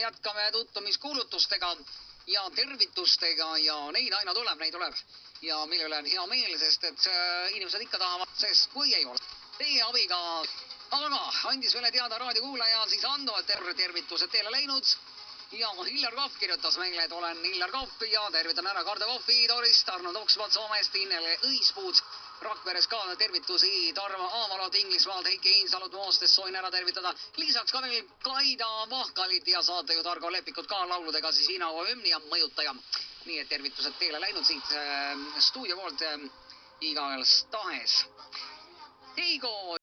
jätkame tutvumiskuulutustega ja tervitustega ja neid aina tuleb. Ja mille üle on hea meel, sest et inimesed ikka tahavad, sest kui ei ole teie abiga, aga andis meile teada raadiokuulaja, siis andavad tervitused teile läinud. Ja Hillar Kohv kirjutas meile, et olen Hillar Kohv ja tervitan ära Kardo Kohvi, Torist, Arnold Oksmaad Soomest, Innele Õispuud, Rakveres ka tervitusi, Tarmo Aavalot Inglismaalt, Heiki Einsalut Moostest soovin ära tervitada. Lisaks ka veel Kaida Vahkalit ja saatejuht Argo Lepikut ka lauludega siis Ina Oemni ja mõjutaja. Nii et tervitused teile läinud siit stuudio poolt igavels tahes. Heigo